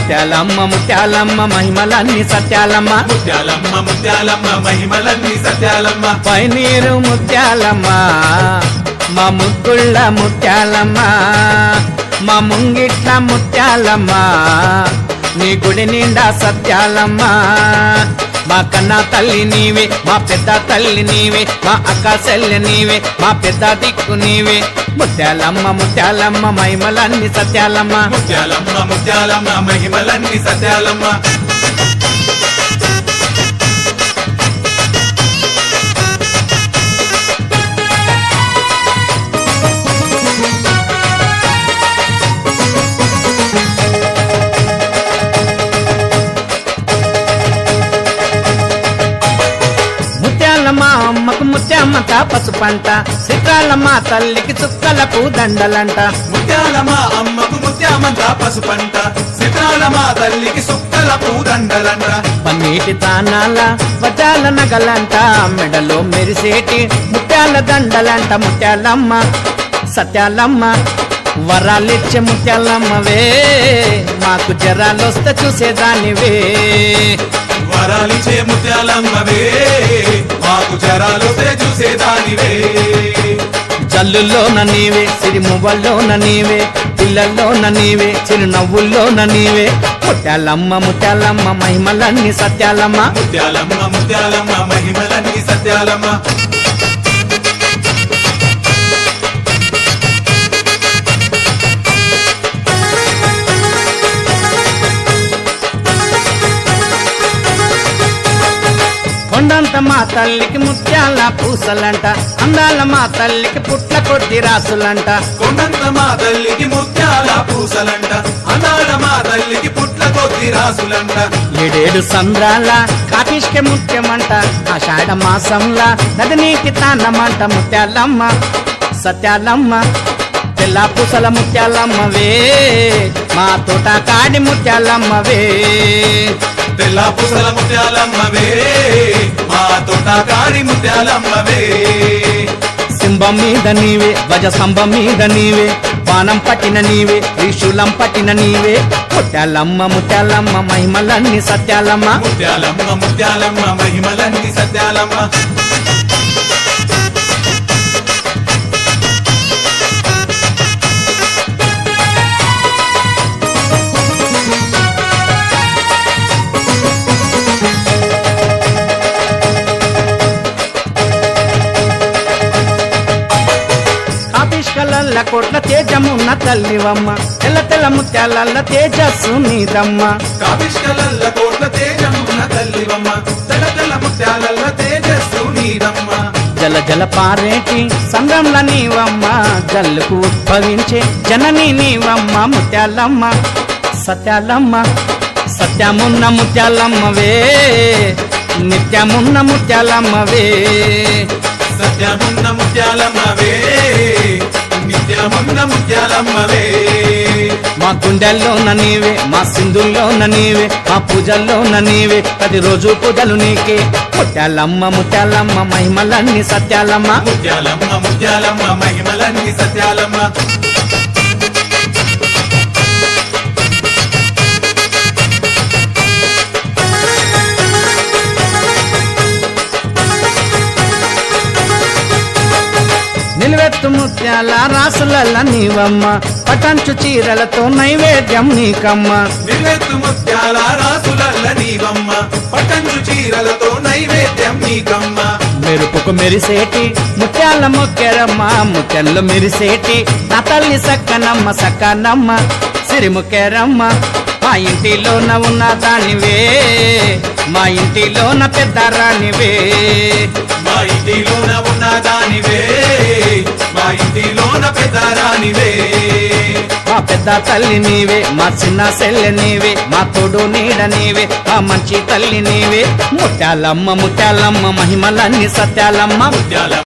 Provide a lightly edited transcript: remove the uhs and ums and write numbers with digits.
ముత్యాలమ్మ ముత్యాలమ్మ మహిమలన్నీ సత్యాలమ్మ ముత్యాలమ్మ ముత్యాలమ్మ మహిమలన్నీ సత్యాలమ్మ పైనీరు ముత్యాలమ్మ మా ముగ్గుళ్ళ ముత్యాలమ్మ మా ముంగిట్ల ముత్యాలమ్మ నీ గుడి నిండా సత్యాలమ్మ మా కన్నా తల్లి నీవే మా పెద్ద తల్లి నీవే మా అక్క చెల్లి నీవే మా పెద్ద దిక్కు నీవే ముత్యాలమ్మ ముత్యాలమ్మ మహిమలన్నీ సత్యాలమ్మ ముత్యాలమ్మ ముత్యాలమ్మ మహిమలన్నీ సత్యాలమ్మ ముత్యాలమ్మ అమ్మకు ముత్యామ్మత పసుపంట చిత్రాలమ్మ తల్లికి చుక్కలకు దండలంట ముత్యాలమ్మ అమ్మకు ముత్యామంత పసుపంట చిత్రాలమ్మ తల్లికి సుక్కల పూదండలంట పన్నీటి తానాల వజాల నగలంట మెడలో మెరిసేటి ముత్యాల దండలంట ముత్యాలమ్మ సత్యాలమ్మ వరాలిచ్చే ముత్యాలమ్మవే మాకు జరాలొస్తే చూసేదానివే వరాలిచ్చే ముత్యాలమ్మవే మాకు జరాలొస్తే చూసేదానివే జల్లుల్లోన నీవే సిరిమువ్వల్లోన నీవే పిల్లల్లోన నీవే చిరునవ్వుల్లోన నీవే ముత్యాలమ్మ ముత్యాలమ్మ మహిమలన్నీ సత్యాలమ్మ ముత్యాలమ్మ ముత్యాలమ్మ మహిమలన్నీ సత్యాలమ్మ కొండంత మా తల్లికి ముత్యాల పూసలంట అందాల మా తల్లికి పుట్ల కొద్ది రాసులంట కొండంత మా తల్లికి ముత్యాల పూసలంట అనాడ మా తల్లికి పుట్ల కొద్ది రాసులంట ఏడేడు సంద్రాల కాటిష్క ముత్యమంట ఆషాఢ మాసంలా నదినీకి తానమంట ముత్యాలమ్మ సత్యాలమ్మ తెల్ల పూసల ముత్యాలమ్మవే మా తోట కాడి ముత్యాలమ్మవే తెల్ల పూసల ముత్యాలమ్మవే మా తోట కాడి ముత్యాలమ్మవే సింబం మీద నీవే గజ స్తంభం మీద నీవే బాణం పట్టిన నీవే త్రిశూలం పట్టిన నీవే ముత్యాలమ్మ ముత్యాలమ్మ మహిమలన్నీ సత్యాలమ్మ ముత్యాలమ్మ ముత్యాలమ్మ మహిమలన్నీ సత్యాలమ్మ కాపిష్కలల్ల కోట్ల తేజమున్న తల్లివమ్మ తెల్ల తెల్ల ముత్యాలల్ల తేజస్సు నీదమ్మ కాపిష్కలల్ల కోట్ల తేజమున్న తల్లివమ్మ తెల్ల తెల్ల ముత్యాలల్ల తేజస్సు నీదమ్మ జల జల పారేటి సంద్రంల నీవమ్మ జల్లుకు ఉద్భవించే జనని నీవమ్మ ముత్యాలమ్మ సత్యాలమ్మ సత్యమున్న ముత్యాలమ్మవే నిత్యమున్న ముత్యాలమ్మవే సత్యమున్న ముత్యాలమ్మవే నిత్యమున్న ముత్యాలమ్మవే మా గుండెల్లోన నీవే మా సింధుల్లోన నీవే మా పూజల్లోన నీవే ప్రతిరోజు పూజలు నీకే ముత్యాలమ్మ ముత్యాలమ్మ మహిమలన్నీ సత్యాలమ్మ ముత్యాలమ్మ ముత్యాలమ్మ మహిమలన్నీ సత్యాలమ్మ నిలువెత్తు ముత్యాల రాసులల్ల నీవమ్మ పటంచు చీరలతో నైవేద్యం నీకమ్మ నిలువెత్తు ముత్యాల రాసులల్ల నీవమ్మ పటంచు చీరలతో నైవేద్యం నీకమ్మ మెరుపుకు మెరిసేటి ముత్యాల మొక్కెరమ్మ ముత్యంలో మెరిసేటి నా తల్లి సక్కనమ్మ సక్కనమ్మ సిరిముక్కెరమ్మ మా ఇంటిలోన ఉన్న దానివే మా ఇంటిలోన పెద్ద రానివే మా ఇంటిలోన ఉన్న దానివే మా ఇంటిలోన పెద్ద రానివే మా పెద్ద తల్లి నీవే మా చిన్న చెల్లె నీవే మా తోడు నీడ నీవే మా మంచి తల్లి నీవే ముత్యాలమ్మ ముత్యాలమ్మ మహిమలన్నీ సత్యాలమ్మ ముత్యాల